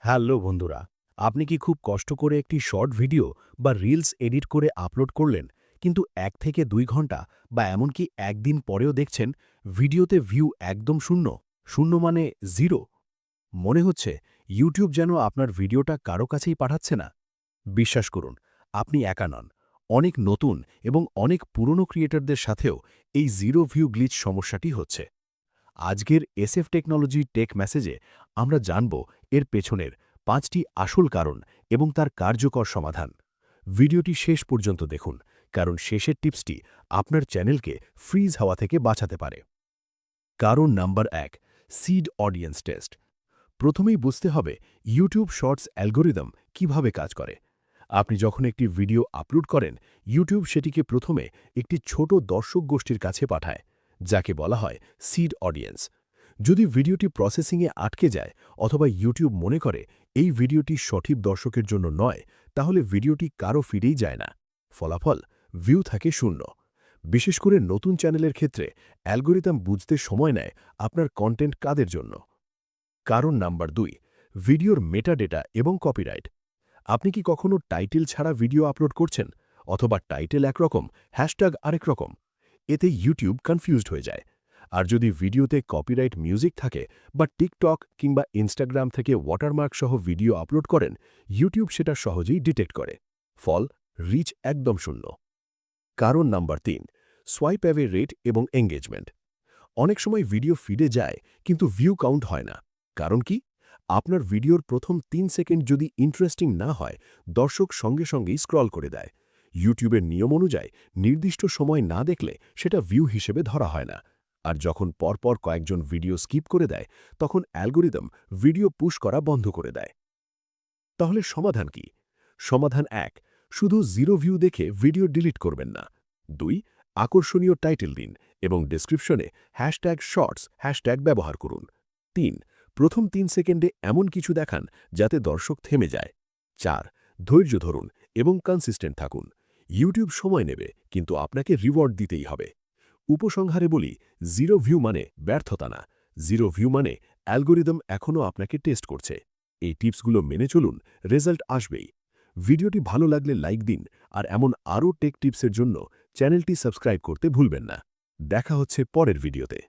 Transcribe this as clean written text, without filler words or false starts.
Hello বন্ধুরা, আপনি কি খুব কষ্ট করে একটি শর্ট ভিডিও বা রিলস এডিট করে আপলোড করলেন, কিন্তু 1 থেকে 2 ঘন্টা বা এমনকি একদিন পরেও দেখছেন ভিডিওতে ভিউ একদম শূন্য, শূন্য মানে জিরো? মনে হচ্ছে ইউটিউব যেন আপনার ভিডিওটা কারো কাছেই পাঠাচ্ছে না। বিশ্বাস করুন, আপনি একা নন। অনেক নতুন এবং অনেক পুরনো ক্রিয়েটরদের সাথেও এই জিরো ভিউ গ্লিচ সমস্যাটি হচ্ছে। আজকের এসএফ টেকনোলজি টেক মেসেজে আমরা জানব এর পেছনের 5টি আসল কারণ এবং তার কার্যকর সমাধান। ভিডিওটি শেষ পর্যন্ত দেখুন, কারণ শেষের টিপসটি আপনার চ্যানেলকে ফ্রিজ হওয়া থেকে বাঁচাতে পারে। কারণ নাম্বার 1, সিড অডিয়েন্স টেস্ট। প্রথমেই বুঝতে হবে ইউটিউব শর্টস অ্যালগোরিদম কিভাবে কাজ করে। আপনি যখন একটি ভিডিও আপলোড করেন, ইউটিউব সেটিকে প্রথমে একটি ছোট দর্শক গোষ্ঠীর কাছে পাঠায়, যাকে বলা হয় সিড অডিয়েন্স। যদি ভিডিওটি প্রসেসিংয়ে আটকে যায় অথবা ইউটিউব মনে করে এই ভিডিওটি সঠিক দর্শকের জন্য নয়, তাহলে ভিডিওটি কারো ফিরেই যায় না। ফলাফল, ভিউ থাকে শূন্য। বিশেষ করে নতুন চ্যানেলের ক্ষেত্রে অ্যালগোরিদম বুঝতে সময় নেয় আপনার কন্টেন্ট কাদের জন্য। কারণ নাম্বার 2, ভিডিওর মেটাডেটা এবং কপিরাইট। আপনি কি কখনো টাইটেল ছাড়া ভিডিও আপলোড করছেন, অথবা টাইটেল একরকম, হ্যাশট্যাগ আরেক রকম? এতে ইউটিউব কনফিউজড হয়ে যায়। আর যদি ভিডিওতে কপিরাইট মিউজিক থাকে বা টিকটক কিংবা ইনস্টাগ্রাম থেকে ওয়াটারমার্ক সহ ভিডিও আপলোড করেন, ইউটিউব সেটা সহজেই ডিটেক্ট করে। ফল, রিচ একদম শূন্য। কারণ নাম্বার 3, সোয়াইপ অ্যাওয়ে রেট এবং এঙ্গেজমেন্ট। অনেক সময় ভিডিও ফিডে যায় কিন্তু ভিউ কাউন্ট হয় না। কারণ কি? আপনার ভিডিওর প্রথম 3 সেকেন্ড যদি ইন্টারেস্টিং না হয়, দর্শক সঙ্গে সঙ্গেই স্ক্রল করে দেয়। ইউটিউবের নিয়ম অনুযায়ী নির্দিষ্ট সময় না দেখলে সেটা ভিউ হিসেবে ধরা হয় না। আর যখন পরপর কয়েকজন ভিডিও স্কিপ করে দেয়, তখন অ্যালগোরিদম ভিডিও পুশ করা বন্ধ করে দেয়। তাহলে সমাধান কি? সমাধান 1, শুধু জিরো ভিউ দেখে ভিডিও ডিলিট করবেন না। 2, আকর্ষণীয় টাইটেল দিন এবং ডেসক্রিপশনে হ্যাশট্যাগ শর্টস হ্যাশট্যাগ ব্যবহার করুন। 3, প্রথম 3 সেকেন্ডে এমন কিছু দেখান যাতে দর্শক থেমে যায়। 4, ধৈর্য ধরুন এবং কনসিস্টেন্ট থাকুন। ইউটিউব সময় নেবে, কিন্তু আপনাকে রিওয়ার্ড দিতেই হবে। উপসংহারে বলি, জিরো ভিউ মানে ব্যর্থতা না। জিরো ভিউ মানে অ্যালগোরিদম এখনও আপনাকে টেস্ট করছে। এই টিপসগুলো মেনে চলুন, রেজাল্ট আসবেই। ভিডিওটি ভালো লাগলে লাইক দিন, আর এমন আরও টেক টিপসের জন্য চ্যানেলটি সাবস্ক্রাইব করতে ভুলবেন না। দেখা হচ্ছে পরের ভিডিওতে।